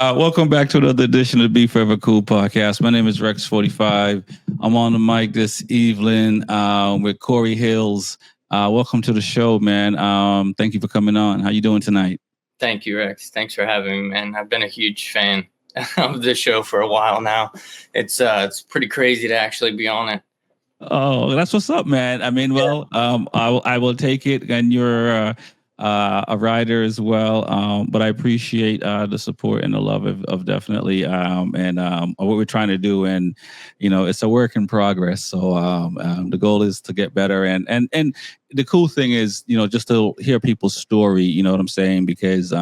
Welcome back to another edition of the B4evaKool podcast. My name is Rex45. I'm on the mic this evening with Corey Hills. Welcome to the show, man. Thank you for coming on. How you doing tonight? Thank you, Rex. Thanks for having me, man. I've been a huge fan of this show for a while now. It's pretty crazy to actually be on it. Oh, that's what's up, man. I mean, well, I will take it, and you're a writer as well. But I appreciate the support and the love of definitely and what we're trying to do, and it's a work in progress. So the goal is to get better, and the cool thing is, just to hear people's story. You know what I'm saying? Because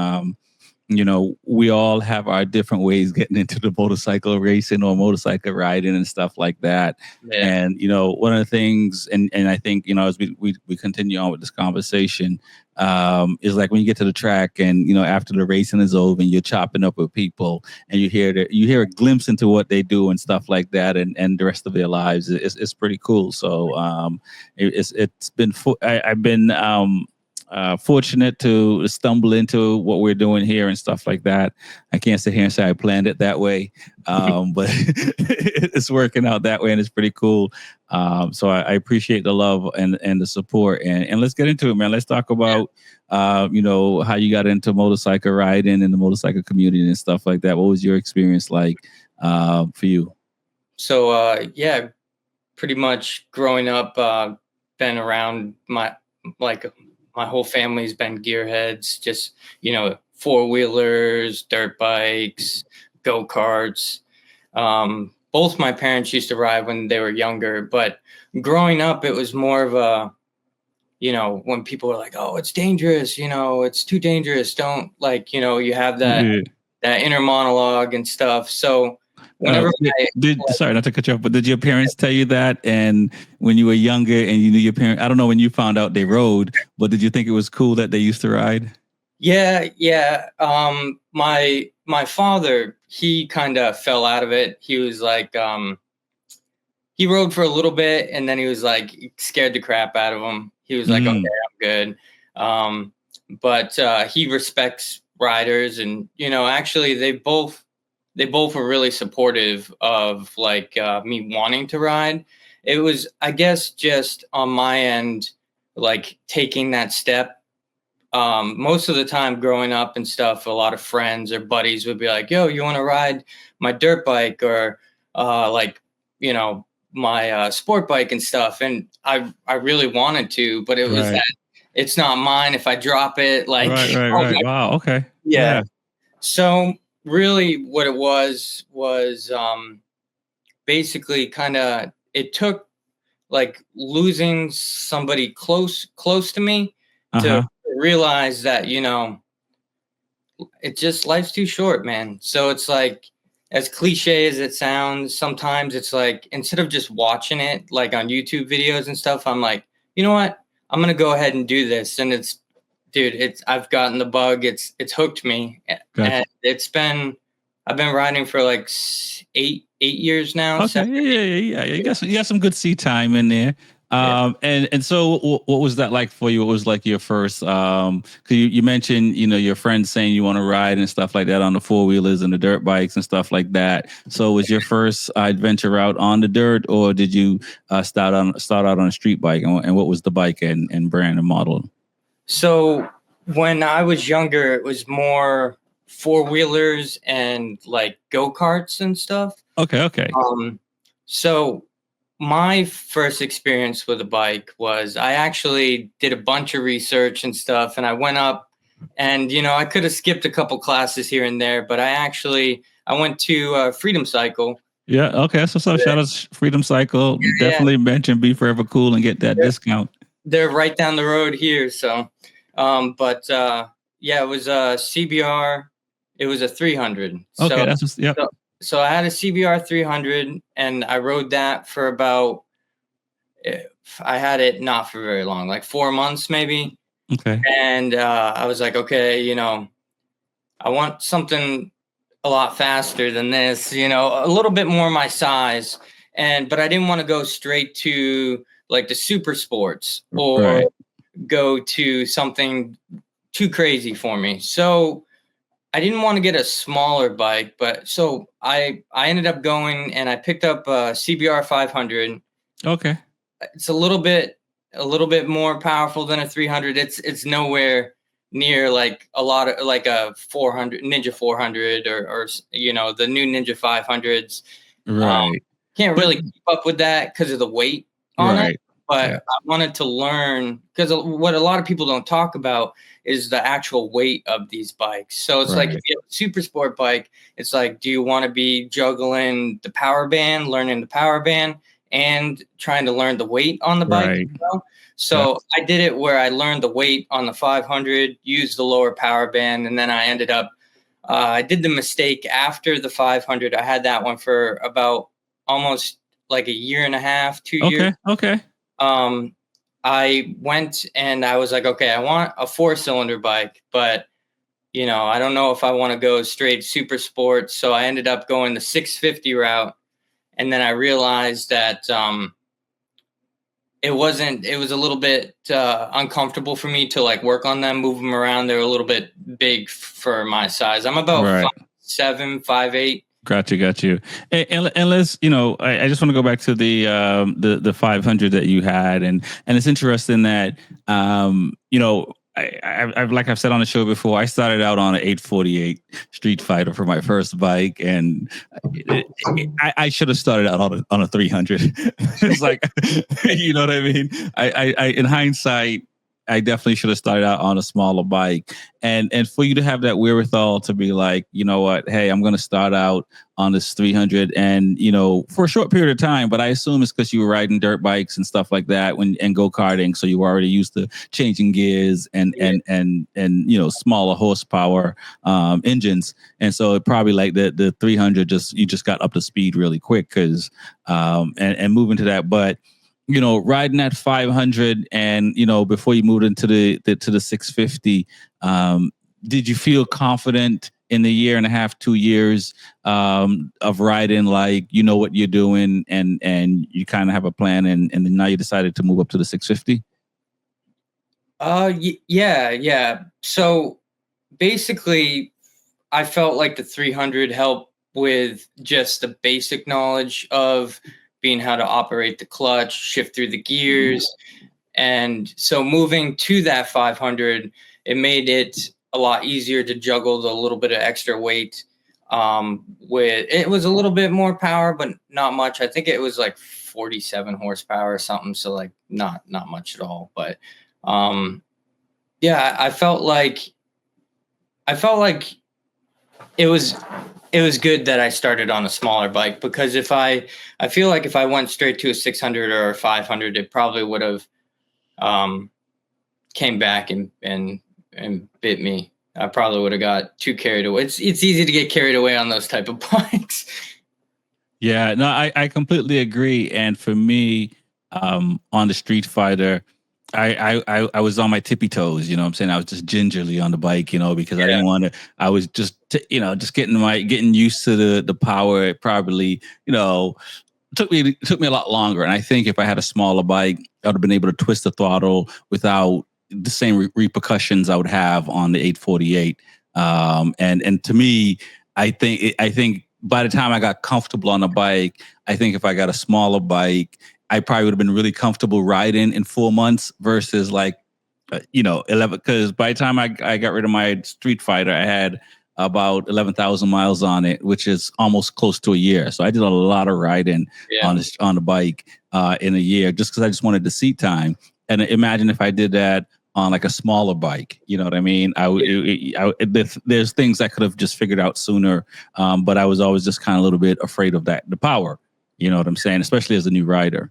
we all have our different ways getting into the motorcycle racing or motorcycle riding and stuff like that. Yeah. And, one of the things, and I think, as we continue on with this conversation, is like when you get to the track and, after the racing is over and you're chopping up with people and you hear a glimpse into what they do and stuff like that and the rest of their lives, it's pretty cool. So it's been, I've been, fortunate to stumble into what we're doing here and stuff like that. I can't sit here and say I planned it that way, but it's working out that way and it's pretty cool. So I appreciate the love and the support. And let's get into it, man. Let's talk about, how you got into motorcycle riding and the motorcycle community and stuff like that. What was your experience like for you? So yeah, pretty much growing up, been around my whole family's been gearheads. Just four-wheelers, dirt bikes, go-karts. Both my parents used to ride when they were younger, but growing up, it was more of a, when people were like, "Oh, it's dangerous," it's too dangerous. Don't you have that inner monologue and stuff. So whenever sorry not to cut you off, but did your parents tell you that? And when you were younger and you knew your parents, I don't know when you found out they rode, but did you think it was cool that they used to ride? Yeah. My father, he kind of fell out of it. He was like, he rode for a little bit and then he was like, scared the crap out of him. He was like, okay, I'm good. But he respects riders, and actually they both were really supportive of me wanting to ride. It was, I guess, just on my end, like taking that step. Most of the time growing up and stuff, a lot of friends or buddies would be like, "Yo, you want to ride my dirt bike or my sport bike and stuff?" And I really wanted to, but it was that it's not mine if I drop it. Right. Wow. Okay. Yeah. So really what it was basically kind of, it took like losing somebody close to me to realize that it just, life's too short, man. So it's like, as cliche as it sounds, sometimes it's like, instead of just watching it like on YouTube videos and stuff, I'm like, you know what, I'm gonna go ahead and do this. And I've gotten the bug. It's hooked me. Gotcha. And I've been riding for like 8 years now. Okay. Yeah. You got some good seat time in there. And so what was that like for you? What was like your first, cause you mentioned, your friends saying you want to ride and stuff like that on the four-wheelers and the dirt bikes and stuff like that. So was your first adventure out on the dirt, or did you start out on a street bike, and what was the bike and brand and model? So when I was younger, it was more four-wheelers and like go-karts and stuff. Okay. So my first experience with a bike was, I actually did a bunch of research and stuff, and I went up and, I could have skipped a couple classes here and there, but I went to Freedom Cycle. Yeah. Okay. So shout out to Freedom Cycle. Yeah. Definitely mention B4evaKool and get that discount. They're right down the road here. So, it was a CBR. It was a 300. Okay. So I had a CBR 300 and I rode that for about, I had it not for very long, like 4 months maybe. Okay. And I was like, okay, I want something a lot faster than this, a little bit more my size. But I didn't want to go straight to like the super sports or go to something too crazy for me. So I didn't want to get a smaller bike, but so I ended up going and I picked up a CBR 500. Okay. It's a little bit more powerful than a 300. It's nowhere near like a lot of like a 400 Ninja 400 or the new Ninja 500s. Right. Can't But really keep up with that because of the weight on it. right. But Yeah. I wanted to learn because what a lot of people don't talk about is the actual weight of these bikes. So it's like if Right. you have a super sport bike, it's like, do you want to be juggling the power band, learning the power band, and trying to learn the weight on the bike as Right. well? Yep. So I did it where I learned the weight on the 500, used the lower power band, and then I ended up. I did the mistake after the 500. I had that one for about almost like a year and a half, 2 years. Okay. Okay. Um, I went and I was like, okay, I want a 4-cylinder bike, but I don't know if I want to go straight super sports. So I ended up going the 650 route, and then I realized that it wasn't. It was a little bit uncomfortable for me to like work on them, move them around. They're a little bit big for my size. I'm about Right. 5'7", 5'8". Got you. And let's, I just want to go back to the 500 that you had, and it's interesting that, I've like I've said on the show before, I started out on an 848 Street Fighter for my first bike, and I should have started out on a 300. It's like, you know what I mean? I in hindsight, I definitely should have started out on a smaller bike, and for you to have that wherewithal to be like, you know what, hey, I'm going to start out on this 300, and for a short period of time. But I assume it's because you were riding dirt bikes and stuff like that and go karting, so you were already used to changing gears and smaller horsepower engines, and so it probably like the 300 you just got up to speed really quick because and moving to that, but riding at 500 and, before you moved into the 650, did you feel confident in the year and a half, 2 years of riding, like, what you're doing and you kind of have a plan and then now you decided to move up to the 650? Yeah. So basically, I felt like the 300 helped with just the basic knowledge of being how to operate the clutch, shift through the gears. And so moving to that 500, it made it a lot easier to juggle the little bit of extra weight. With it was a little bit more power, but not much. I think it was like 47 horsepower or something. So like not much at all. But yeah, I felt like it was good that I started on a smaller bike, because if I feel like if I went straight to a 600 or a 500, it probably would have came back and bit me. I probably would have got too carried away. It's easy to get carried away on those type of bikes. Yeah, no, I completely agree. And for me, on the Street Fighter, I was on my tippy toes, you know what I'm saying? I was just gingerly on the bike, because I Yeah. didn't want to, I was just, just getting used to the power. It probably, took me a lot longer. And I think if I had a smaller bike, I would have been able to twist the throttle without the same repercussions I would have on the 848. And to me, I think by the time I got comfortable on a bike, I think if I got a smaller bike, I probably would have been really comfortable riding in 4 months versus like, 11. Because by the time I got rid of my Street Fighter, I had about 11,000 miles on it, which is almost close to a year. So I did a lot of riding Yeah. on the bike in a year, just because I just wanted the seat time. And imagine if I did that on like a smaller bike, you know what I mean? There's things I could have just figured out sooner, but I was always just kind of a little bit afraid of the power. You know what I'm saying? Especially as a new rider.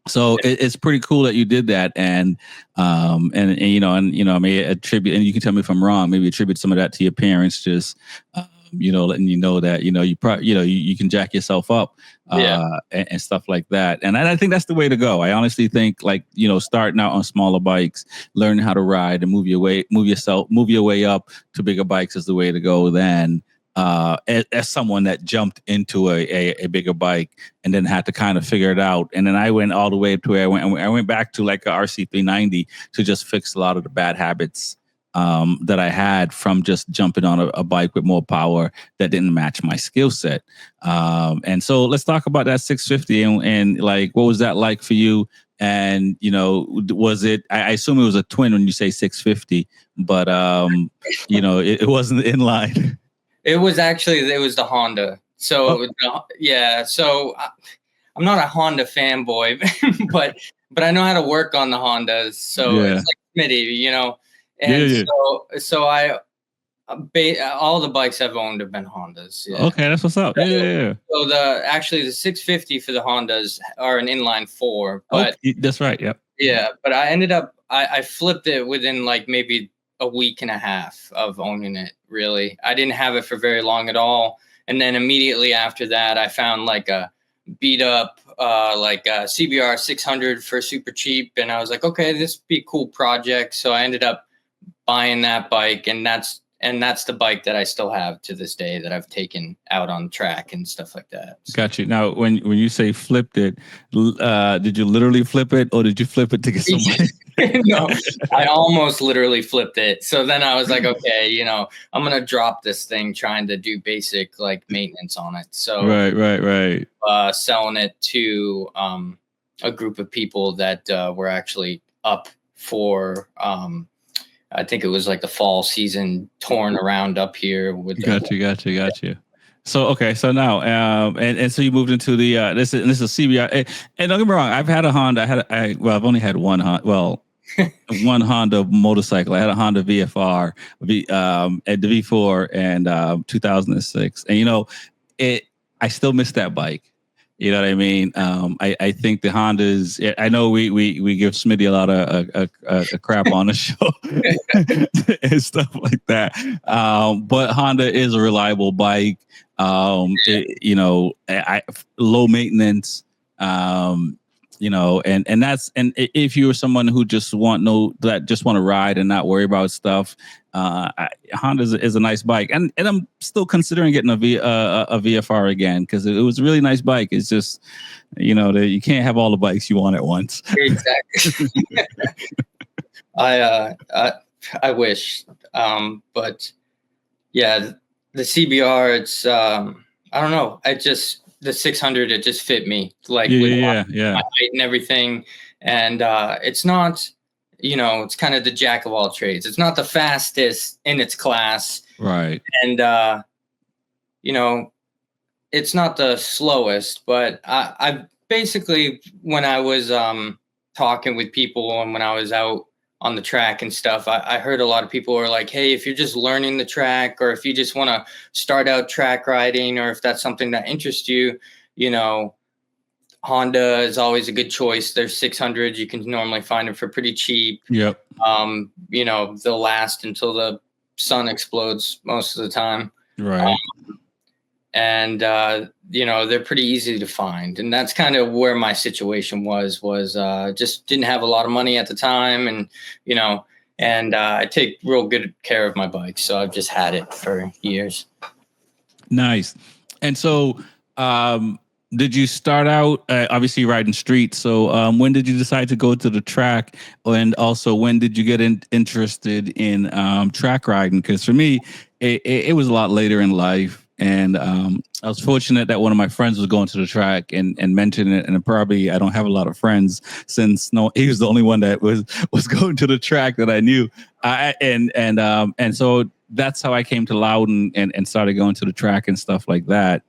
So it's pretty cool that you did that, and I may attribute, and you can tell me if I'm wrong. Maybe attribute some of that to your parents, just letting you know that you probably you can jack yourself up, and stuff like that. And I think that's the way to go. I honestly think, like, starting out on smaller bikes, learning how to ride and move your way up to bigger bikes is the way to go. Then as someone that jumped into a bigger bike and then had to kind of figure it out. And then I went all the way to where I went back to like a RC390 to just fix a lot of the bad habits that I had from just jumping on a bike with more power that didn't match my skill set. And so let's talk about that 650 and like, what was that like for you? And, was it, I assume it was a twin when you say 650, but, it wasn't inline. It was the Honda. So Oh, it was, yeah. So I'm not a Honda fanboy, but I know how to work on the Hondas. So yeah. it's like Smitty. Yeah, And yeah. so I all the bikes I've owned have been Hondas. Yeah. Okay, that's what's up. Yeah, yeah, yeah. So the 650 for the Hondas are an inline four, Oh, but that's right. Yep. yeah, but I ended up I flipped it within like maybe a week and a half of owning it. Really, I didn't have it for very long at all, and then immediately after that, I found like a beat up like a CBR 600 for super cheap, and I was like, okay, this would be a cool project. So I ended up buying that bike, and that's the bike that I still have to this day that I've taken out on track and stuff like that. So. Got you. Now, when you say flipped it, did you literally flip it, or did you flip it to get some money? No, I almost literally flipped it. So then I was like, okay, I'm gonna drop this thing trying to do basic like maintenance on it. So right. Selling it to a group of people that were actually up for I think it was like the fall season, touring around up here with. Got you. So okay, so now and so you moved into the this is CBR. And don't get me wrong, I've had a Honda. I've only had one Honda. Well, one Honda motorcycle. I had a Honda VFR, at the V4 and 2006. And I still miss that bike. You know what I mean? I think the Hondas. I know we give Smitty a lot of crap on the show and stuff like that. But Honda is a reliable bike. Low maintenance. And if you're someone who just want to ride and not worry about stuff, Honda is a nice bike, and I'm still considering getting a VFR again because it was a really nice bike. It's just you can't have all the bikes you want at once. Exactly. I wish, but yeah, the CBR. It's I don't know. The 600, it just fit me like with my height and everything. And it's not, it's kind of the jack of all trades. It's not the fastest in its class. Right. And, it's not the slowest, but I basically, when I was talking with people and when I was out on the track and stuff, I heard a lot of people were like, hey, if you're just learning the track, or if you just want to start out track riding, or if that's something that interests you, Honda is always a good choice. There's 600. You can normally find them for pretty cheap. Yep. They'll last until the sun explodes most of the time. Right. They're pretty easy to find. And that's kind of where my situation was just didn't have a lot of money at the time. And, I take real good care of my bike. So I've just had it for years. Nice. And so, did you start out obviously riding street? So, when did you decide to go to the track? And also, when did you get interested in track riding? Because for me, it was a lot later in life. And I was fortunate that one of my friends was going to the track and mentioned it. And probably I don't have a lot of friends since he was the only one that was going to the track that I knew. And so that's how I came to Loudon and started going to the track and stuff like that,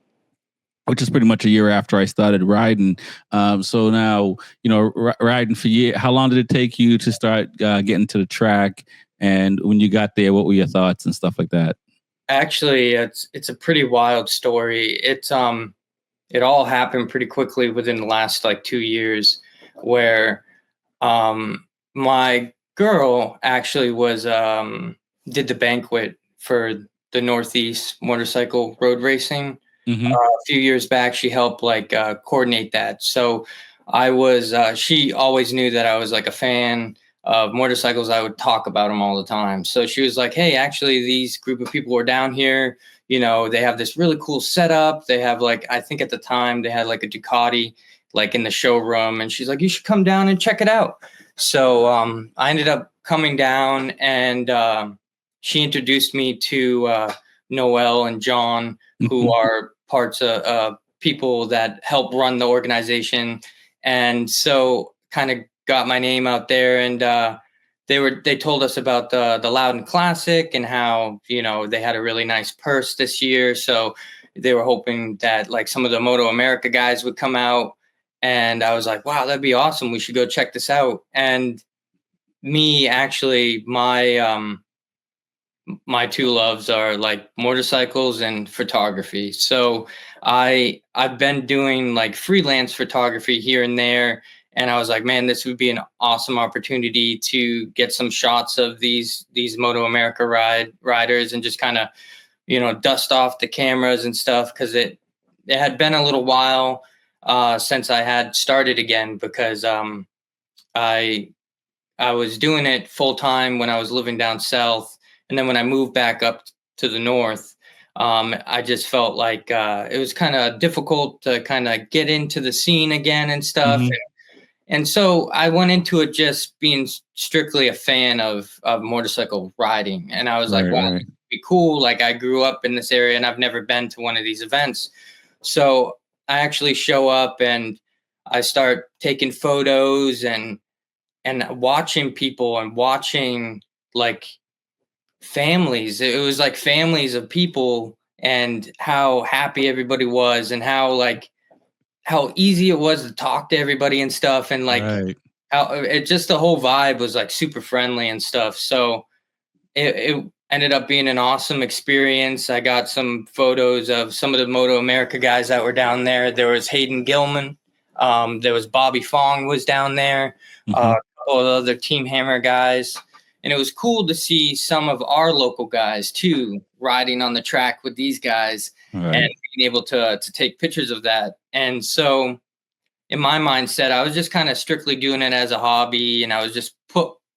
which is pretty much a year after I started riding. So now, riding for years. How long did it take you to start getting to the track? And when you got there, what were your thoughts and stuff like that? Actually, it's a pretty wild story. It all happened pretty quickly within the last like 2 years, where my girl actually was did the banquet for the Northeast motorcycle road racing. Mm-hmm. A few years back. She helped coordinate that. So I was she always knew that I was like a fan of motorcycles. I would talk about them all the time. So she was like, hey, actually these group of people are down here. They have this really cool setup. They have I think at the time they had like a Ducati, like in the showroom. And she's like, you should come down and check it out. So I ended up coming down, and she introduced me to Noel and John, who are parts of people that help run the organization. And so kind of got my name out there, and they told us about the Loudon Classic and how, you know, they had a really nice purse this year. So they were hoping that like some of the Moto America guys would come out. And I was like, wow, that'd be awesome. We should go check this out. And me, actually, my two loves are like motorcycles and photography. So I've been doing like freelance photography here and there, and I was like, man, this would be an awesome opportunity to get some shots of these Moto America riders and just kind of, you know, dust off the cameras and stuff, because it had been a little while since I had started again, because I I was doing it full time when I was living down south, and then when I moved back up to the north, I just felt like it was kind of difficult to kind of get into the scene again and stuff. Mhm. And so I went into it just being strictly a fan of motorcycle riding, and I was like, Right, wow, right. this would be cool. Like, I grew up in this area, and I've never been to one of these events, so I actually show up and I start taking photos and watching people and watching like families. It was like families of people, and how happy everybody was, and how like how easy it was to talk to everybody and stuff, and like Right. how it just, the whole vibe was like super friendly and stuff. So it ended up being an awesome experience. I got some photos of some of the Moto America guys that were down there. There was Hayden Gilman. There was Bobby Fong was down there. Mhm. A couple of other Team Hammer guys. And it was cool to see some of our local guys too, riding on the track with these guys, and Right. being able to take pictures of that. And so in my mindset, I was just kind of strictly doing it as a hobby, and I was just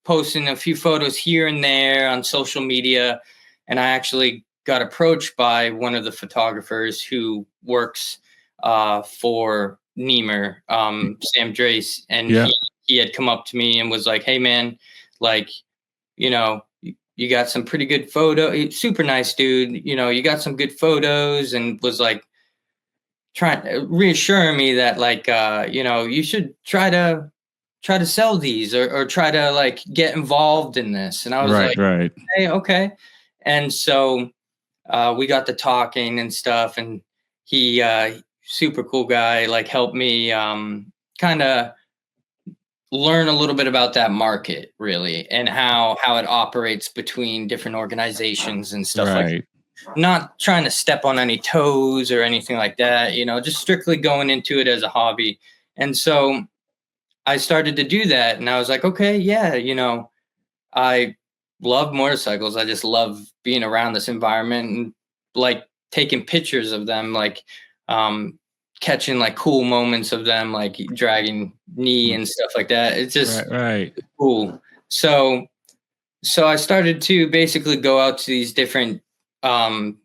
posting a few photos here and there on social media. And I actually got approached by one of the photographers who works for Niemer, Sam Drace, and Yeah. he had come up to me and was like, "Hey, man, like, you know." You got some pretty good super nice dude. You know, you got some good photos, and was like, trying reassuring me that like you know, you should try to sell these, or try to like get involved in this. And I was Right, like, right. hey, okay. And so we got to talking and stuff, and he super cool guy, like helped me kind of learn a little bit about that market really, and how it operates between different organizations and stuff like, Right. not trying to step on any toes or anything like that, you know, just strictly going into it as a hobby. And so I started to do that, and I was like, okay, yeah, you know, I love motorcycles. I just love being around this environment, and like taking pictures of them, like um catching like cool moments of them, like dragging knee Mm. and stuff like that. It's just Right, right. cool. So I started to basically go out to these different um,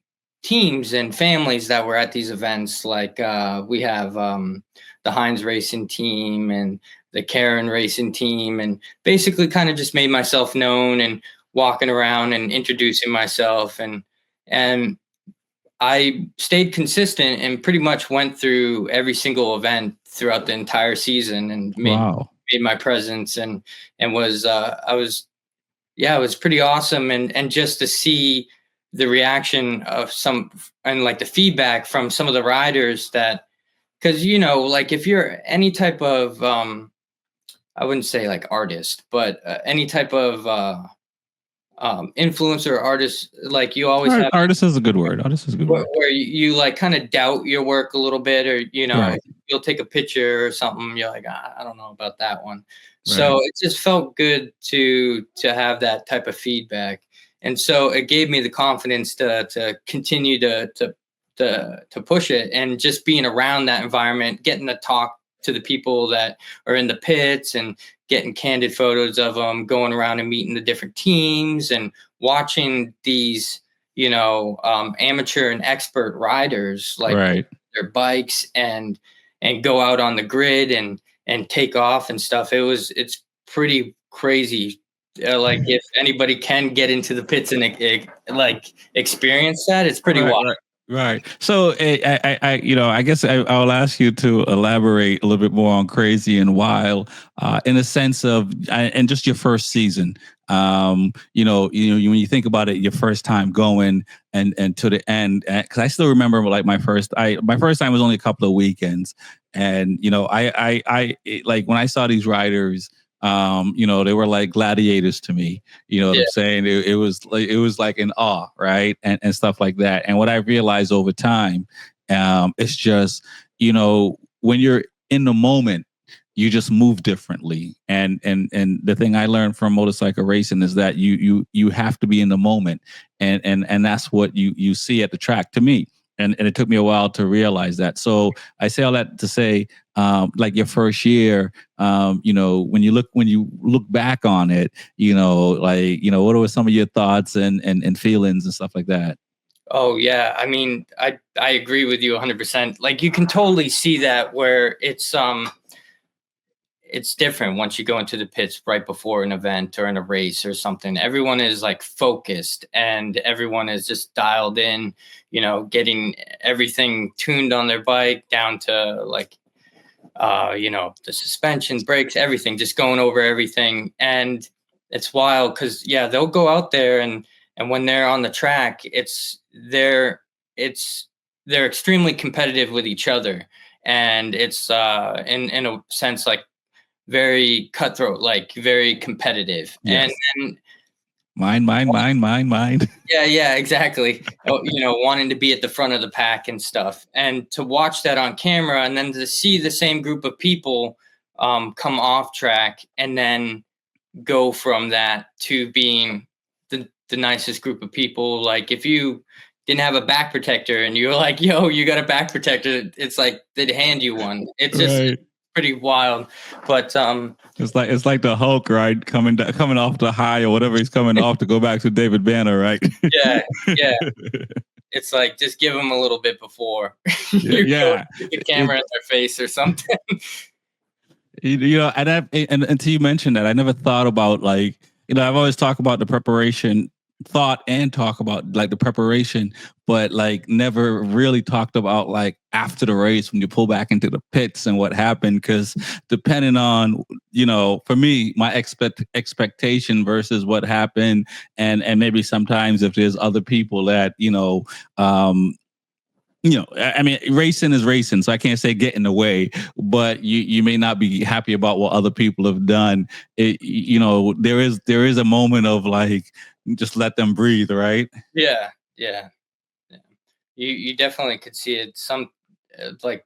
teams and families that were at these events. Like we have the Heinz Racing team and the Karen Racing team, and basically kind of just made myself known and walking around and introducing myself, and I stayed consistent and pretty much went through every single event throughout the entire season, and Wow. made my presence, and was I was yeah, it was pretty awesome. And just to see the reaction of some, and like the feedback from some of the riders, that, because, you know, like if you're any type of I wouldn't say like artist, but any type of influencer artist, like you always have Artist is a good word. Artist is a good word. where you like kind of doubt your work a little bit, or, you know, Right, you'll take a picture or something, you're like, I don't know about that one. right. So it just felt good to have that type of feedback, and so it gave me the confidence to continue to push it, and just being around that environment, getting to talk to the people that are in the pits, and getting candid photos of them, going around and meeting the different teams, and watching these, you know, amateur and expert riders like Right. their bikes, and go out on the grid and take off and stuff. It's pretty crazy. Like if anybody can get into the pits and like experience that, it's pretty Right, wild. right, right. So I guess I'll ask you to elaborate a little bit more on crazy and wild, in a sense of, and just your first season. When you think about it, your first time going and to the end, because I still remember like my first time was only a couple of weekends, and like when I saw these riders. They were like gladiators to me. You know what Yeah. I'm saying? It was like an awe, right? And stuff like that. And what I realized over time, it's just, when you're in the moment, you just move differently. And the thing I learned from motorcycle racing is that you have to be in the moment. And that's what you see at the track to me. And it took me a while to realize that. So I say all that to say, like your first year, when you look back on it, what were some of your thoughts and feelings and stuff like that? Oh yeah. I mean, I agree with you 100%. Like you can totally see that where it's different once you go into the pits right before an event or in a race or something. Everyone is like focused and everyone is just dialed in, getting everything tuned on their bike down to like the suspension, brakes, everything, just going over everything. And it's wild because yeah, they'll go out there and when they're on the track, it's they're extremely competitive with each other. And it's in a sense like very cutthroat, like very competitive. Yes. And Mine. yeah, exactly. Oh, wanting to be at the front of the pack and stuff, and to watch that on camera, and then to see the same group of people come off track, and then go from that to being the nicest group of people. Like if you didn't have a back protector and you're like, "Yo, you got a back protector," it's like they'd hand you one. It's just Right. pretty wild, but It's like the Hulk, right? Coming off the high or whatever he's coming off to go back to David Banner, right? yeah, yeah. It's like just give them a little bit before Yeah, you go yeah. stick the camera in their face or something. And until you mentioned that, I never thought about like, I've always talked about the preparation, thought and talk about like the preparation, but like never really talked about like after the race when you pull back into the pits and what happened. Because depending on, for me, my expectation versus what happened, and maybe sometimes if there's other people that I mean, racing is racing, so I can't say get in the way, but you may not be happy about what other people have done. There is a moment of like, just let them breathe, right? Yeah, yeah, yeah. You definitely could see it. Like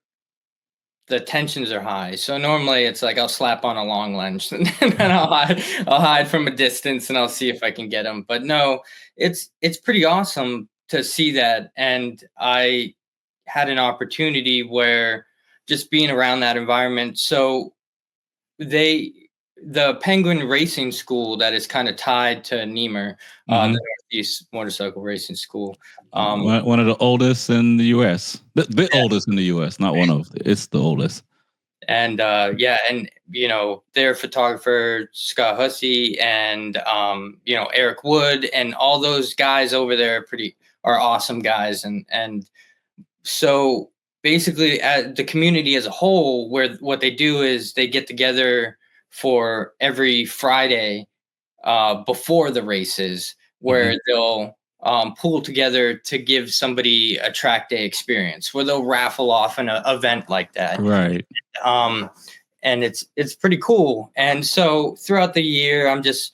the tensions are high. So normally it's like I'll slap on a long lens and then I'll hide from a distance and I'll see if I can get them. But no, it's pretty awesome to see that. And I had an opportunity where just being around that environment. So they the Penguin Racing School that is kind of tied to Niemer, the Mm-hmm. Northeast Motorcycle Racing School. One of the oldest in the U.S. The Yeah, oldest in the U.S. Not one of. It's the oldest. and yeah, and their photographer Scott Hussey and Eric Wood and all those guys over there are awesome guys, and so basically the community as a whole, where what they do is they get together for every Friday before the races, Mm-hmm. where they'll pool together to give somebody a track day experience, where they'll raffle off an event like that. Right. um, and it's pretty cool. And so throughout the year, I'm just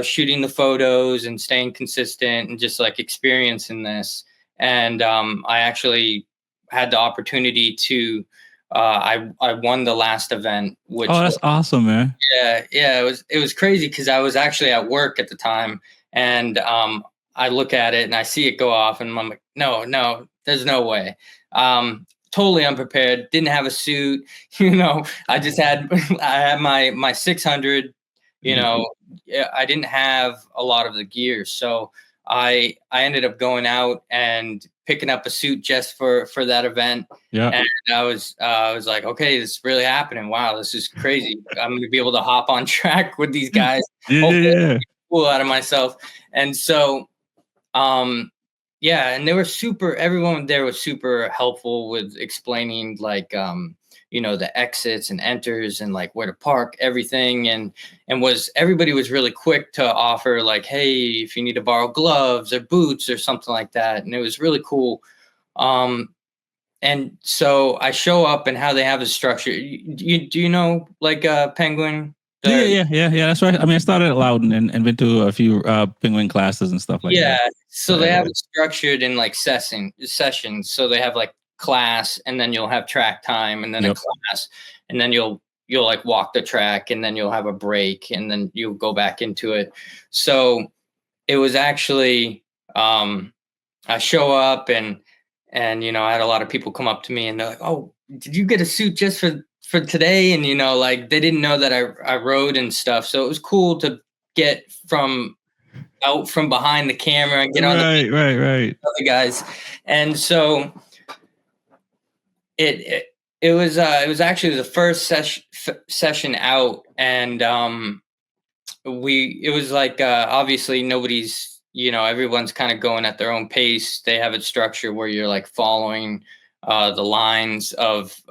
shooting the photos and staying consistent and just like experiencing this. And I actually had the opportunity to I won the last event, Oh, which that's awesome, man. yeah, it was crazy because I was actually at work at the time, and I look at it and I see it go off, and I'm like, no, there's no way. Totally unprepared, didn't have a suit, I just had I had my 600, Yeah. yeah, I didn't have a lot of the gear, so I ended up going out and picking up a suit just for that event. Yeah. And I was like, okay, this is really happening. Wow, this is crazy. I'm going to be able to hop on track with these guys. Hopefully, Yeah. cool out of myself. And so, yeah, and they were everyone there was super helpful with explaining like, the exits and enters and like where to park, everything. And everybody was really quick to offer like, hey, if you need to borrow gloves or boots or something like that. And it was really cool. And so I show up, and how they have a structure. Do you know like Penguin? Yeah. That's right. I mean, I started at Loudon and went to a few penguin classes and stuff like that. Yeah. So they have it structured in like sessions. So they have like class, and then you'll have track time, and then a class, and then you'll like walk the track, and then you'll have a break, and then you'll go back into it. So it was actually I show up, and I had a lot of people come up to me, and they're like, "Oh, did you get a suit just for today?" And like they didn't know that I rode and stuff. So it was cool to get out from behind the camera and get on right. other guys. And so it was actually the first session out, and it was like obviously nobody's everyone's kind of going at their own pace. They have it structured where you're like following the lines of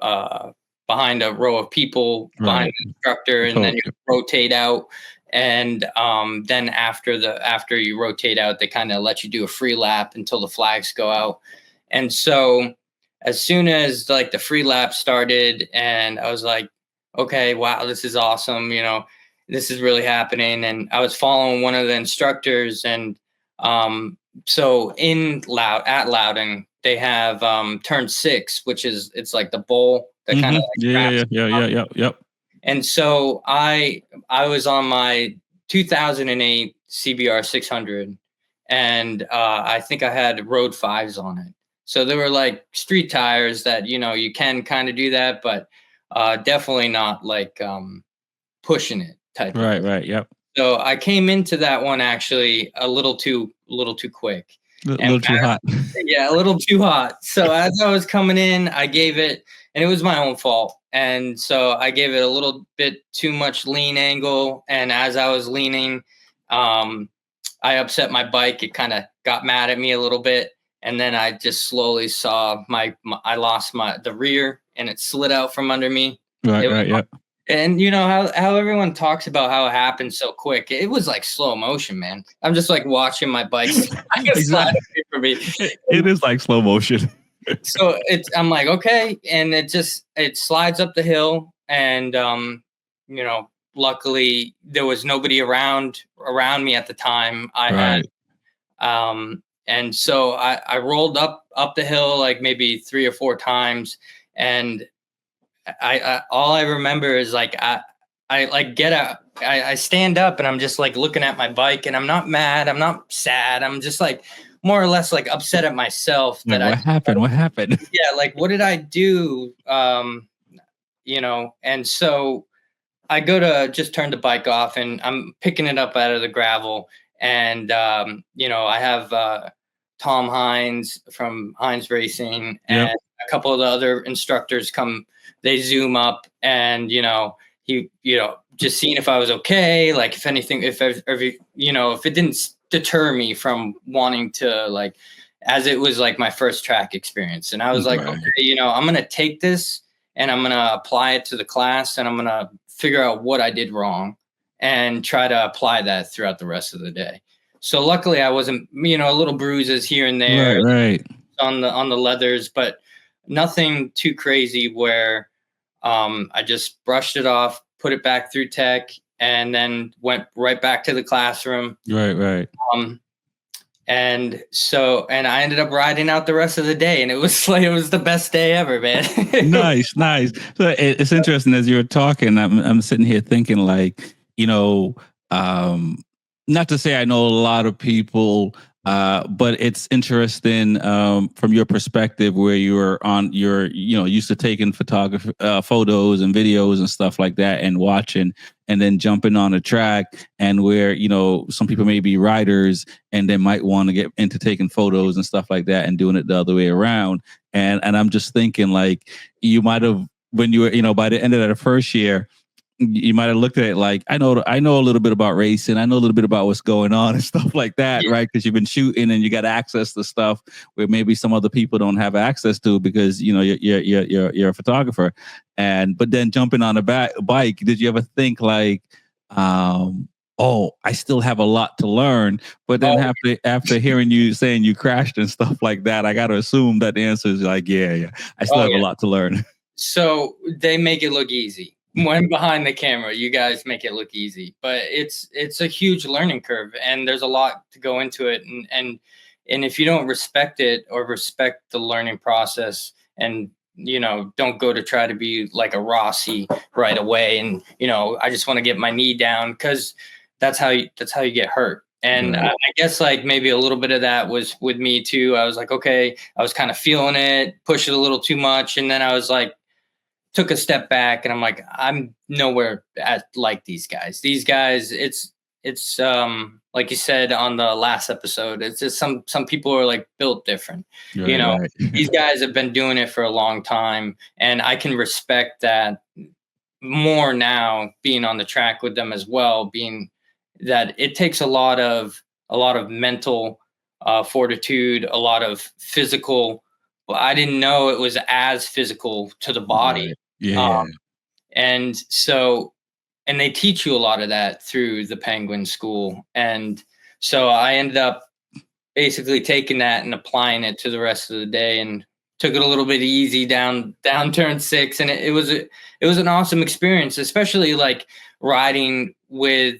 behind a row of people behind the instructor, and then you rotate out. And then after you rotate out, they kind of let you do a free lap until the flags go out. And so as soon as like the free lap started, and I was like, okay, wow, this is awesome. This is really happening. And I was following one of the instructors, and so at Loudon, they have turn 6, which it's like the bowl that kind of Yep. And so I was on my 2008 CBR 600, and I think I had road 5s on it. So there were like street tires that you can kind of do that, but definitely not like pushing it type. Right. Yep. So I came into that one actually a little too quick. A little too hot. Yeah, a little too hot. So as I was coming in, I gave it, and it was my own fault. And so I gave it a little bit too much lean angle. And as I was leaning, I upset my bike. It kind of got mad at me a little bit. And then I just slowly saw I lost the rear, and it slid out from under me. Right. Yep. And how everyone talks about how it happened so quick. It was like slow motion, man. I'm just like watching my bike slide away from me. It is like slow motion. So I'm like, okay. And it slides up the hill, and luckily there was nobody around me at the time. I had and so I rolled up the hill like maybe 3 or 4 times, and I all I remember is like I like get up, I stand up, and I'm just like looking at my bike, and I'm not mad, I'm not sad, I'm just like more or less like upset at myself that what happened? Yeah, like what did I do? And so I go to just turn the bike off, and I'm picking it up out of the gravel, and I have Tom Hines from Hines Racing, and a couple of the other instructors come. They zoom up, and he just seeing if I was okay, like if anything, if it didn't deter me from wanting to, like, as it was like my first track experience. And I was like, okay, I'm gonna take this, and I'm gonna apply it to the class, and I'm gonna figure out what I did wrong and try to apply that throughout the rest of the day. So luckily I wasn't, a little bruises here and there on the leathers, but nothing too crazy where I just brushed it off, put it back through tech, and then went right back to the classroom. Right. And I ended up riding out the rest of the day, and it was the best day ever, man. Nice. So it's interesting, as you were talking, I'm sitting here thinking like, not to say I know a lot of people But it's interesting from your perspective, where you're used to taking photography photos and videos and stuff like that, and watching, and then jumping on a track, and where some people may be riders and they might want to get into taking photos and stuff like that, and doing it the other way around. And I'm just thinking, like, you might have, when you were, by the end of the first year, you might have looked at it like, I know a little bit about racing, I know a little bit about what's going on and stuff like that, Yeah. right? Because you've been shooting and you got access to stuff where maybe some other people don't have access to, because you're a photographer. But then jumping on a bike, did you ever think like, oh, I still have a lot to learn? But then after hearing you saying you crashed and stuff like that, I got to assume that the answer is like, yeah, I still have a lot to learn. So they make it look easy. When behind the camera, you guys make it look easy, but it's a huge learning curve, and there's a lot to go into it. And if you don't respect it, or respect the learning process, and don't go to try to be like a Rossi right away, and I just want to get my knee down, because that's how you get hurt. And Right. I guess like maybe a little bit of that was with me too. I was like, okay, I was kind of feeling it, push it a little too much, and then I was like, took a step back, and I'm like, I'm nowhere like these guys. These guys, it's like you said on the last episode, it's just some people are like built different. Right. These guys have been doing it for a long time, and I can respect that more now, being on the track with them as well, being that it takes a lot of mental fortitude, a lot of physical. Well, I didn't know it was as physical to the body. Right. Yeah. Um, Yeah. and so, and they teach you a lot of that through the Penguin School. And so I ended up basically taking that and applying it to the rest of the day, and took it a little bit easy down turn 6. And it was an awesome experience, especially like riding with,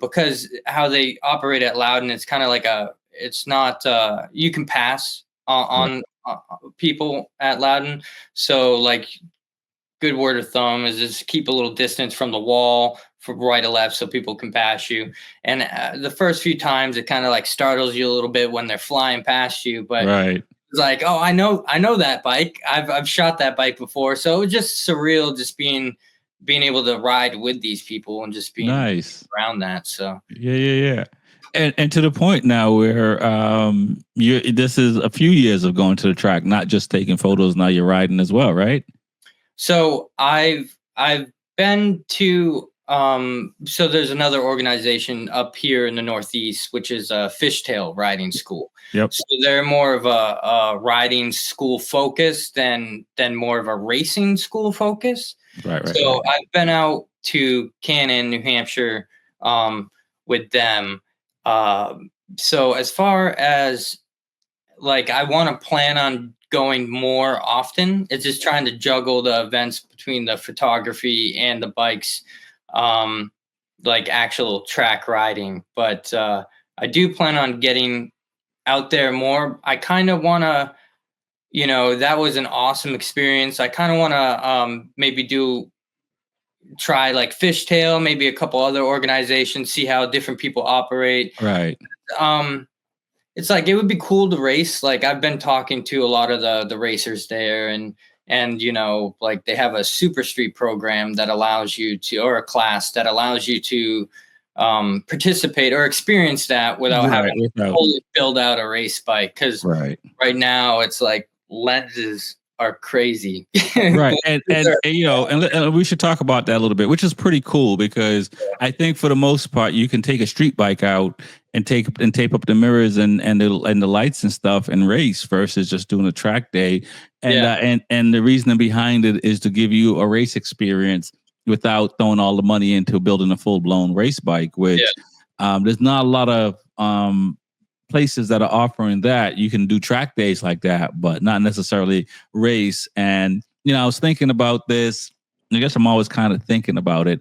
because how they operate at Loudon, it's kind of like it's not, you can pass Right. on people at Loudon. So like, good word of thumb is just keep a little distance from the wall, from right to left, so people can pass you. And the first few times, it kind of like startles you a little bit when they're flying past you, but Right. it's like, oh, I know that bike. I've shot that bike before, so it was just surreal, just being able to ride with these people, and just being Nice. around that. So Yeah. And to the point now where you this is a few years of going to the track, not just taking photos. Now you're riding as well, right? So I've been to, so there's another organization up here in the Northeast, which is a fishtail riding school. Yep. So they're more of a riding school focus than more of a racing school focus. Right. So I've been out to Canton, New Hampshire, with them. So as far as like, I want to plan on going more often. It's just trying to juggle the events between the photography and the bikes, like actual track riding. But I do plan on getting out there more. I kind of want to, that was an awesome experience. I kind of want to maybe try like Fishtail, maybe a couple other organizations, see how different people operate. Right. It's like, it would be cool to race. Like, I've been talking to a lot of the racers there, and like, they have a super street program that allows you to, or a class that allows you to participate or experience that without having to fully build out a race bike. Because right now it's like lenses are crazy. Right. And we should talk about that a little bit, which is pretty cool, because I think for the most part you can take a street bike out and tape up the mirrors and the lights and stuff and race, versus just doing a track day. And and the reasoning behind it is to give you a race experience without throwing all the money into building a full-blown race bike, which there's not a lot of places that are offering that. You can do track days like that, but not necessarily race. And I was thinking about this. I guess I'm always kind of thinking about it.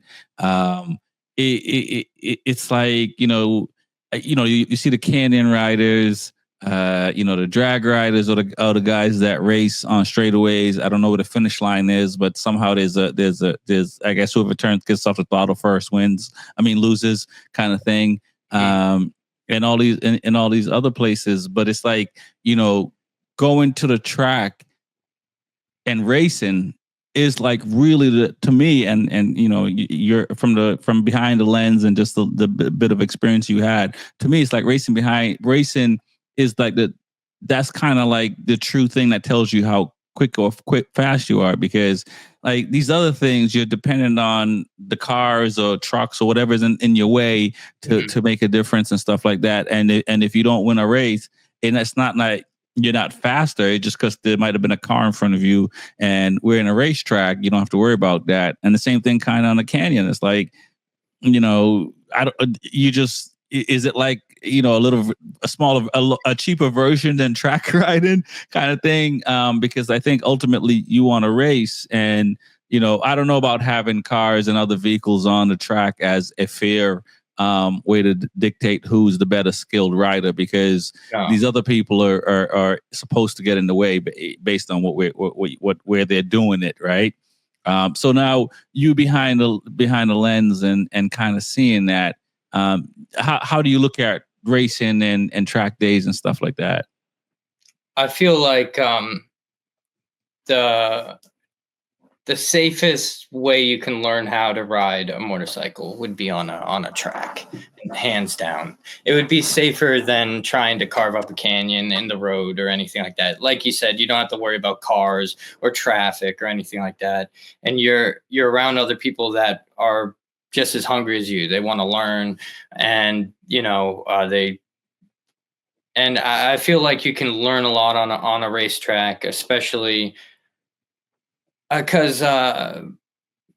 It's like, you see the canyon riders, the drag riders, or the guys that race on straightaways. I don't know where the finish line is, but somehow there's I guess whoever gets off the throttle first loses kind of thing. and all these and all these other places. But it's like, going to the track and racing is like really to me, and you're from behind the lens and just the bit of experience you had. To me, it's like racing is like that's kind of like the true thing that tells you how fast you are, because like these other things, you're dependent on the cars or trucks or whatever's in your way to make a difference and stuff like that. And if you don't win a race, and that's not like you're not faster, just because there might have been a car in front of you, and we're in a racetrack, you don't have to worry about that. And the same thing kind of on the canyon. It's like, I don't, you just, is it like, a cheaper version than track riding kind of thing? Because I think ultimately you want to race, and, I don't know about having cars and other vehicles on the track as a fair way to dictate who's the better skilled rider, because these other people are supposed to get in the way based on where they're doing it, right? So now you behind the lens and kind of seeing that, how do you look at racing and track days and stuff like that? I feel like the safest way you can learn how to ride a motorcycle would be on a track, hands down. It would be safer than trying to carve up a canyon in the road or anything like that. Like you said, you don't have to worry about cars or traffic or anything like that. And you're around other people that are just as hungry as you. They want to learn, and I feel like you can learn a lot on a racetrack, especially because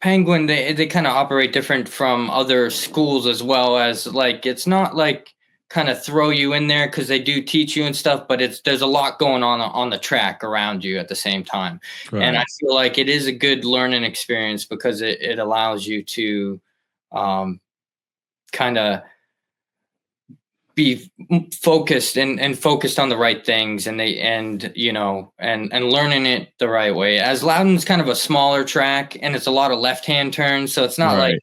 Penguin, they kind of operate different from other schools, as well as, like, it's not like kind of throw you in there, because they do teach you and stuff, but there's a lot going on the track around you at the same time. Right. And I feel like it is a good learning experience, because it allows you to kind of be focused and focused on the right things, and learning it the right way. As Loudon's kind of a smaller track, and it's a lot of left-hand turns, so it's not like,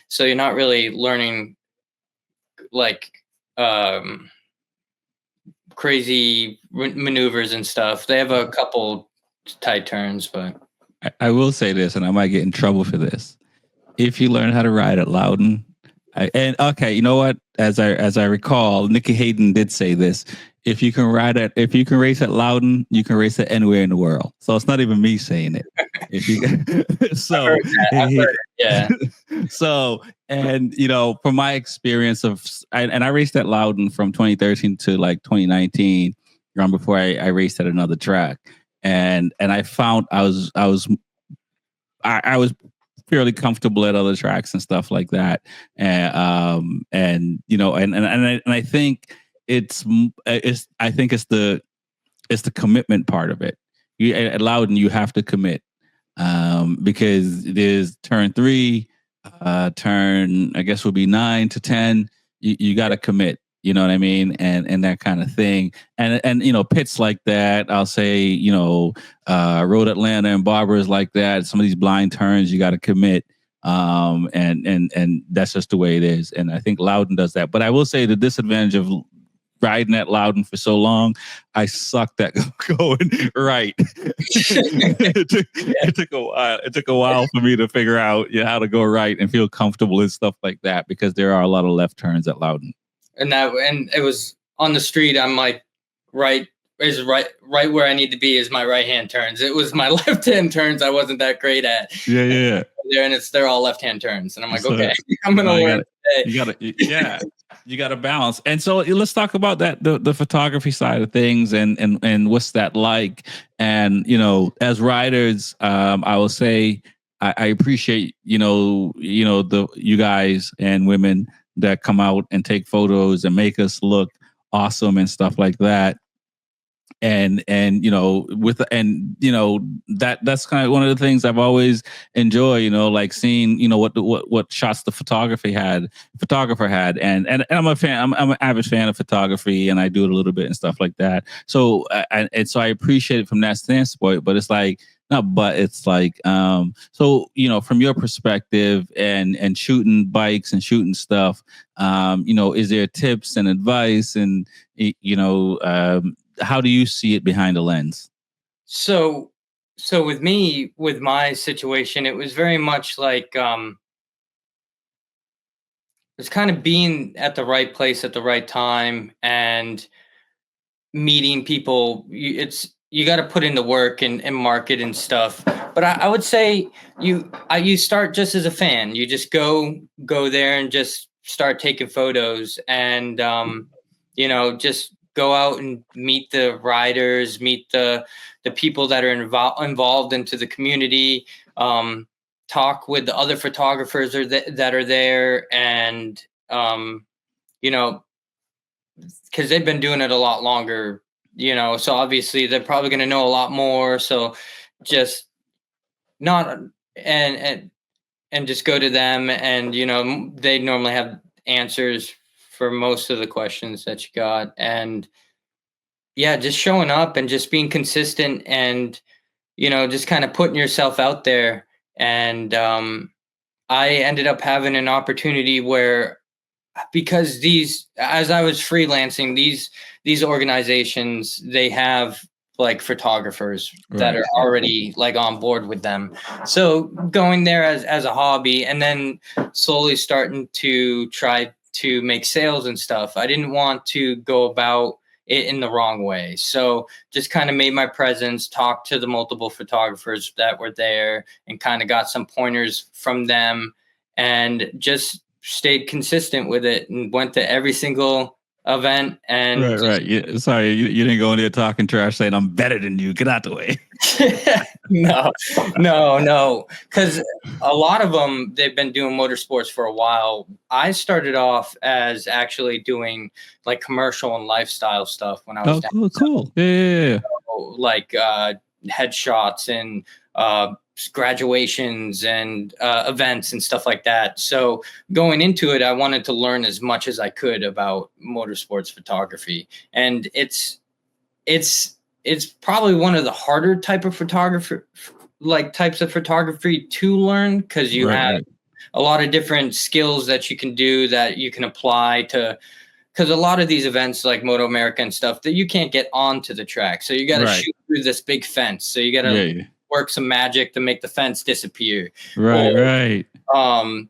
so you're not really learning like crazy maneuvers and stuff. They have a couple tight turns, but I will say this, and I might get in trouble for this. If you learn how to ride at Loudon, okay, you know what? As I recall, Nikki Hayden did say this. If you can race at Loudon, you can race it anywhere in the world. So it's not even me saying it. I've heard it, yeah. So, and from my experience I raced at Loudon from 2013 to like 2019, before I raced at another track, and I found I was fairly comfortable at other tracks and stuff like that, and I think it's the commitment part of it. At Loudon, you have to commit, because there's turn 3, turn, I guess, would be 9 to 10. You got to commit. You know what I mean? And that kind of thing. And pits like that, I'll say, Road Atlanta and Barbers like that. Some of these blind turns, you got to commit. And that's just the way it is. And I think Loudon does that. But I will say the disadvantage of riding at Loudon for so long, I sucked at going right. It took a while. It took a while for me to figure out how to go right and feel comfortable and stuff like that, because there are a lot of left turns at Loudon. And it was on the street. I'm like, right where I need to be is my right hand turns. It was my left hand turns I wasn't that great at. Yeah. They're all left hand turns, and I'm like, okay, I'm gonna learn. You gotta balance. And so let's talk about that, the photography side of things, and what's that like. And as riders, I will say I appreciate you guys and women that come out and take photos and make us look awesome and stuff like that. and with and that's kind of one of the things I've always enjoyed, like seeing what shots the photographer had, and I'm a fan. I'm an avid fan of photography, and I do it a little bit and stuff like that. So and so I appreciate it from that standpoint. But it's like not, but it's like so from your perspective and shooting bikes and shooting stuff, is there tips and advice and how do you see it behind the lens? So with me, with my situation, it was very much like it's kind of being at the right place at the right time and meeting people. You got to put in the work and market and stuff. But I would say you start just as a fan. You just go there and just start taking photos and just go out and meet the riders, meet the people that are involved into the community. Talk with the other photographers that are there, and you know because they've been doing it a lot longer, so obviously they're probably going to know a lot more. So just not and and just go to them, and they normally have answers for most of the questions that you got. And yeah, just showing up and just being consistent, and just kind of putting yourself out there. And I ended up having an opportunity where, because as I was freelancing, these organizations, they have like photographers that are already like on board with them. So going there as a hobby, and then slowly starting to try to make sales and stuff, I didn't want to go about it in the wrong way. So just kind of made my presence, talked to the multiple photographers that were there, and kind of got some pointers from them, and just stayed consistent with it and went to every single event. And right. Yeah, sorry, you didn't go in there talking trash saying I'm better than you. Get out the way. No. Because a lot of them, they've been doing motorsports for a while. I started off as actually doing like commercial and lifestyle stuff when I was down. Cool. Yeah. Like headshots and graduations and events and stuff like that. So going into it, I wanted to learn as much as I could about motorsports photography. And it's probably one of the harder types of photography to learn, because you have a lot of different skills that you can do, that you can apply to, because a lot of these events like Moto America and stuff, that you can't get onto the track. So you got to shoot through this big fence. So you got to work some magic to make the fence disappear. Right. So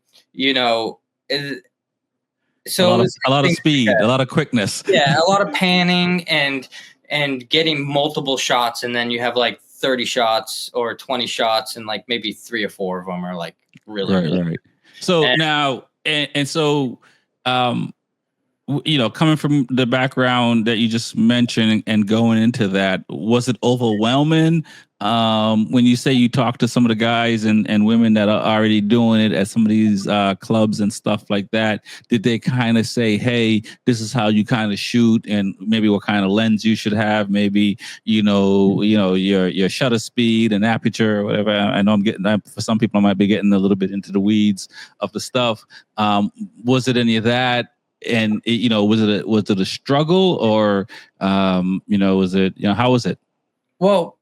a lot of speed, a lot of quickness. Yeah, a lot of panning and getting multiple shots, and then you have like 30 shots or 20 shots, and like maybe 3 or 4 of them are like really right. So now so coming from the background that you just mentioned and going into that, was it overwhelming when you say you talk to some of the guys and women that are already doing it at some of these clubs and stuff like that? Did they kind of say, hey, this is how you kind of shoot, and maybe what kind of lens you should have, maybe your shutter speed and aperture or whatever? I know for some people I might be getting a little bit into the weeds of the stuff. Was it any of that? And was it a struggle, or was it, how was it? Well,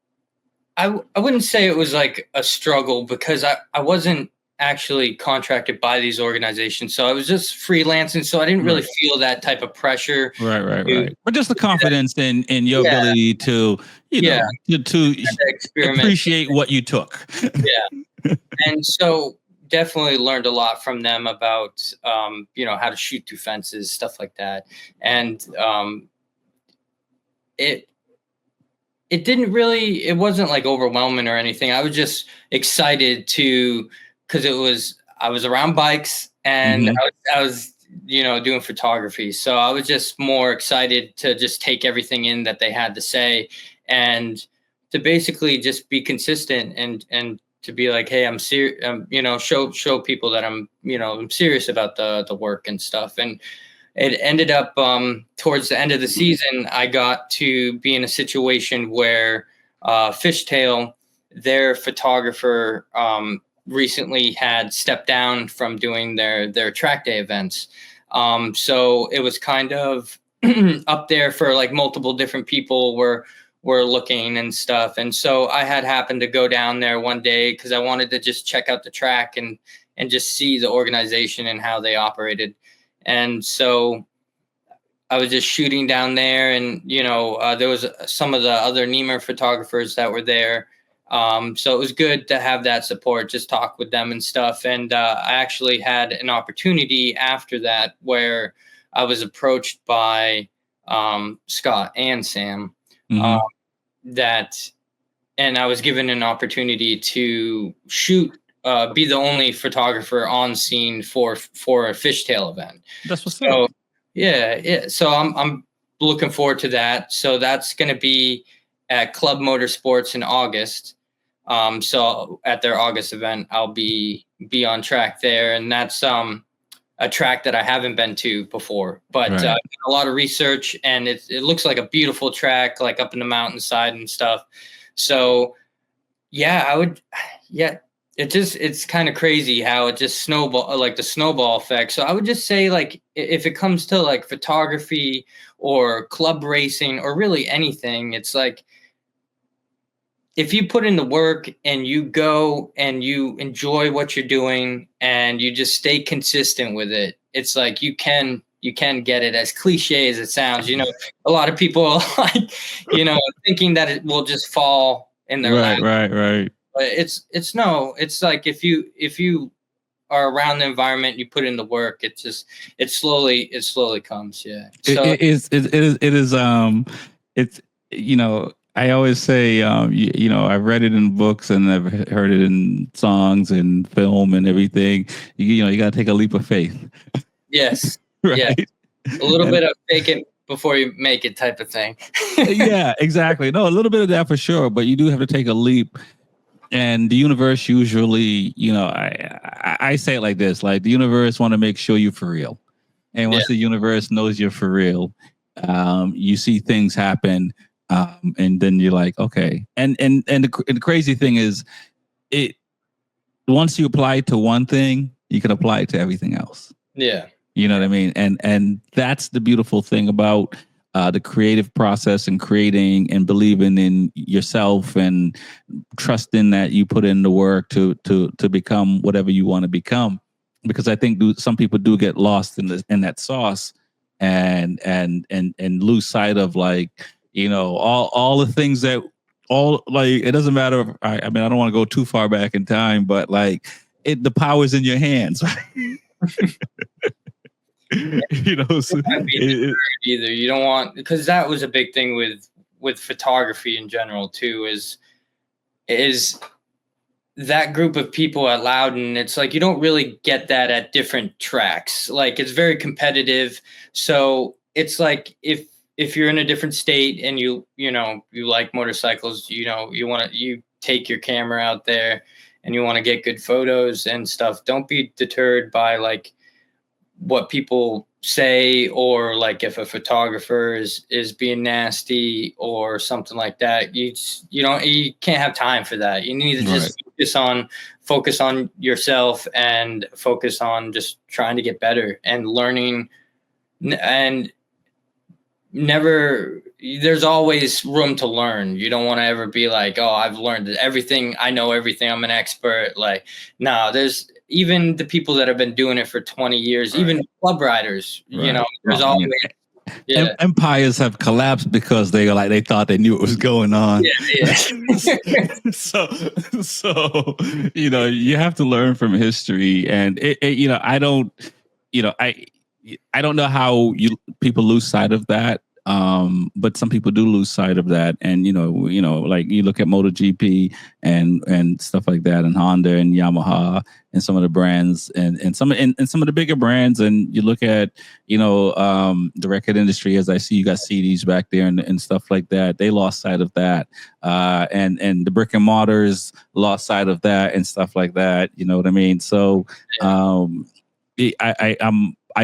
I wouldn't say it was like a struggle, because I wasn't actually contracted by these organizations, so I was just freelancing, so I didn't really feel that type of pressure. Right. But just the confidence in your ability to to appreciate what you took. And so definitely learned a lot from them about how to shoot through fences, stuff like that. And it wasn't like overwhelming or anything. I was just excited because I was around bikes, and I was doing photography, so I was just more excited to just take everything in that they had to say, and to basically just be consistent, and to be like, hey, I'm serious, show people that I'm serious about the work and stuff. And it ended up towards the end of the season, I got to be in a situation where Fishtail, their photographer, recently had stepped down from doing their track day events. So it was kind of up there for like multiple different people were looking and stuff. And so I had happened to go down there one day because I wanted to just check out the track and just see the organization and how they operated. And so I was just shooting down there, and there was some of the other Neimer photographers that were there. So it was good to have that support, just talk with them and stuff. And I actually had an opportunity after that where I was approached by Scott and Sam, Mm-hmm. and I was given an opportunity to shoot, be the only photographer on scene for a fishtail event. That's what's So up. yeah. So I'm looking forward to that. So that's going to be at Club Motorsports in August. So at their August event, I'll be on track there, and that's a track that I haven't been to before. But Right. a lot of research, and it looks like a beautiful track, like up in the mountainside and stuff. So yeah, I would. Yeah, it's kind of crazy how it just snowball, like the snowball effect. So I would just say, like, if it comes to like photography or club racing or really anything, it's like if you put in the work and you go and you enjoy what you're doing and you just stay consistent with it, it's like you can get it. As cliche as it sounds, a lot of people like, thinking that it will just fall in their lap. Right. But it's like if you are around the environment, you put in the work, it slowly comes. Yeah. So It is it's I always say I've read it in books and I've heard it in songs and film and everything. You got to take a leap of faith. yes. Right. Yeah. A little bit of fake it before you make it type of thing. Yeah, exactly. No, a little bit of that for sure, but you do have to take a leap. And the universe usually, I say it like this: like the universe want to make sure you're for real, and once the universe knows you're for real, you see things happen, and then you're like, okay. And the crazy thing is, it once you apply it to one thing, you can apply it to everything else. Yeah. You know what I mean? And that's the beautiful thing about the creative process and creating and believing in yourself and trusting that you put in the work to become whatever you want to become. Because I think some people do get lost in that sauce and lose sight of like, all the things that like, it doesn't matter. I mean, I don't want to go too far back in time, but like the power's in your hands, right? So either you don't want, because that was a big thing with photography in general too, is that group of people at Loudon. It's like you don't really get that at different tracks. Like it's very competitive. So it's like if you're in a different state and you like motorcycles, you take your camera out there and you want to get good photos and stuff. Don't be deterred by like what people say, or like if a photographer is being nasty or something like that. You can't have time for that. You need to just focus on yourself and focus on just trying to get better and learning, and there's always room to learn. You don't want to ever be like, oh, I've learned everything, I know everything, I'm an expert. Like, no, there's even the people that have been doing it for 20 years, even club riders, there's always empires have collapsed because they thought they knew what was going on. Yeah. so you have to learn from history, and I don't know how people lose sight of that. But some people do lose sight of that, and like you look at MotoGP and stuff like that, and Honda and Yamaha and some of the brands, and some of the bigger brands, and you look at the record industry. As I see, you got CDs back there and stuff like that. They lost sight of that, and the brick and mortars lost sight of that and stuff like that. You know what I mean? So I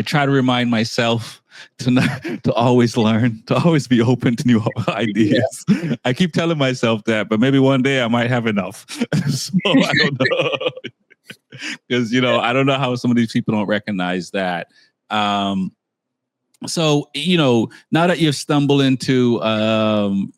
try to remind myself to not, to always learn, to always be open to new ideas. Yeah. I keep telling myself that, but maybe one day I might have enough. So I don't know. Because, I don't know how some of these people don't recognize that. So, now that you've stumbled into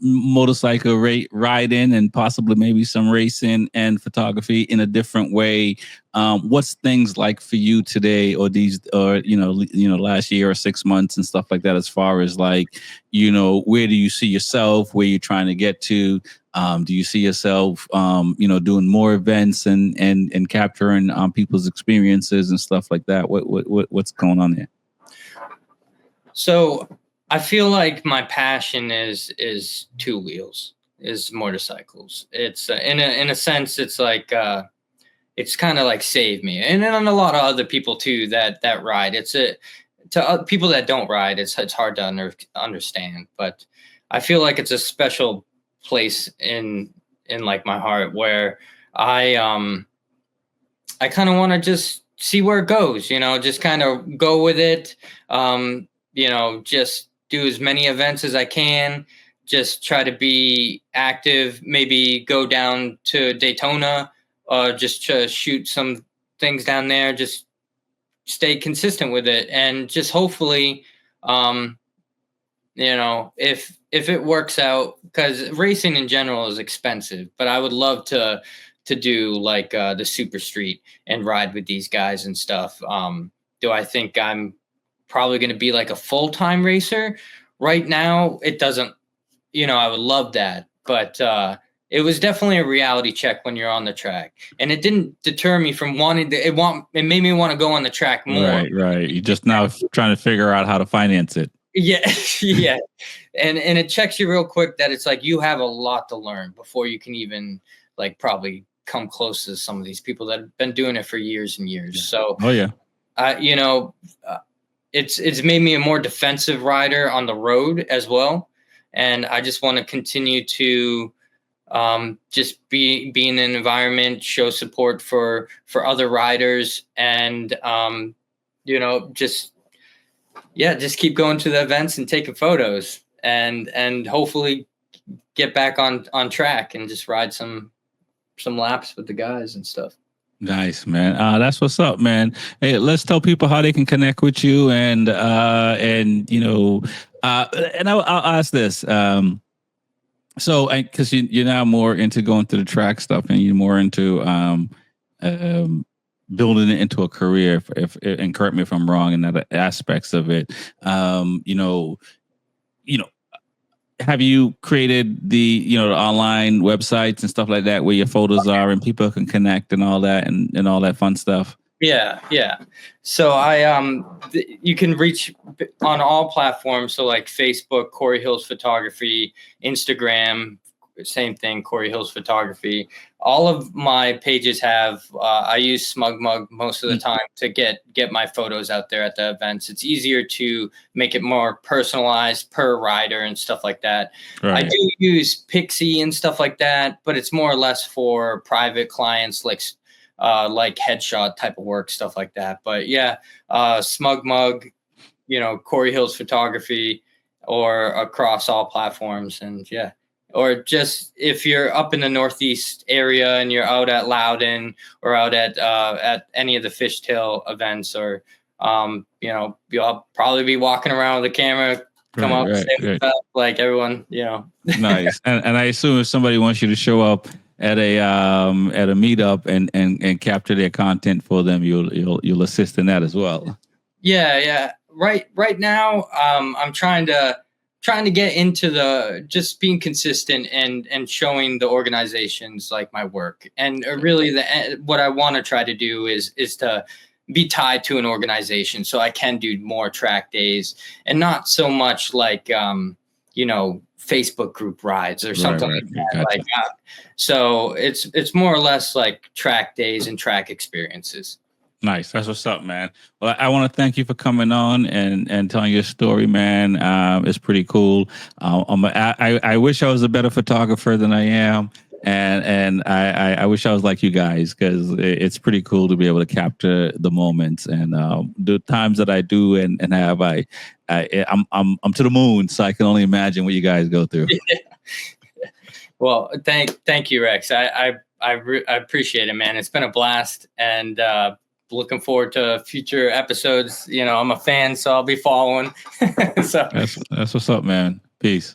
motorcycle riding and possibly maybe some racing and photography in a different way, what's things like for you today, or last year or 6 months and stuff like that, as far as like, where do you see yourself, where you're trying to get to? Do you see yourself, doing more events and capturing people's experiences and stuff like that? What's going on there? So I feel like my passion is two wheels, is motorcycles. It's in a sense, it's like it's kind of like saved me, and then a lot of other people too that ride. To people that don't ride, it's hard to understand, but I feel like it's a special place in like my heart, where I kind of want to just see where it goes, just kind of go with it. Just do as many events as I can, just try to be active, maybe go down to Daytona, just to shoot some things down there, just stay consistent with it. And just hopefully, if it works out, because racing in general is expensive, but I would love to do like the super street and ride with these guys and stuff. Do I think I'm probably going to be like a full-time racer right now? It doesn't, I would love that, but it was definitely a reality check when you're on the track, and it didn't deter me from wanting to. It made me want to go on the track more. Right. You just now trying to figure out how to finance it. Yeah, yeah, and it checks you real quick that it's like you have a lot to learn before you can even like probably come close to some of these people that have been doing it for years and years. So, it's made me a more defensive rider on the road as well. And I just want to continue to just be in an environment, show support for other riders, and just keep going to the events and taking photos, and hopefully get back on track and just ride some laps with the guys and stuff. Nice, man. That's what's up, man. Hey, let's tell people how they can connect with you, and I'll ask this. So, because you're now more into going to the track stuff, and you're more into building it into a career. If and correct me if I'm wrong in that aspects of it. Have you created the online websites and stuff like that where your photos are and people can connect and all that and all that fun stuff? Yeah. So you can reach on all platforms. So like Facebook, Corey Hills Photography, Instagram, same thing, Corey Hills Photography. All of my pages have, I use SmugMug most of the time to get my photos out there at the events. It's easier to make it more personalized per rider and stuff like that. Right. I do use Pixie and stuff like that, but it's more or less for private clients, like headshot type of work, stuff like that. But yeah, SmugMug, Corey Hills Photography, or across all platforms. And yeah. Or just if you're up in the Northeast area and you're out at Loudon or out at any of the Fishtail events, or you'll probably be walking around with a camera, come up, say what's up, like everyone, Nice. And I assume if somebody wants you to show up at a meetup and capture their content for them, you'll assist in that as well. Yeah. Right now, I'm trying to get into the just being consistent and showing the organizations like my work. And really what I want to try to do is to be tied to an organization so I can do more track days and not so much like, Facebook group rides or something like that. Gotcha. So it's more or less like track days and track experiences. Nice. That's what's up, man. Well, I want to thank you for coming on and telling your story, man. It's pretty cool. I wish I was a better photographer than I am. And I wish I was like you guys, because it's pretty cool to be able to capture the moments, and the times that I do and have I'm to the moon, so I can only imagine what you guys go through. Well, thank you, Rex. I appreciate it, man. It's been a blast, and looking forward to future episodes. You know, I'm a fan, so I'll be following. So That's what's up, man. Peace.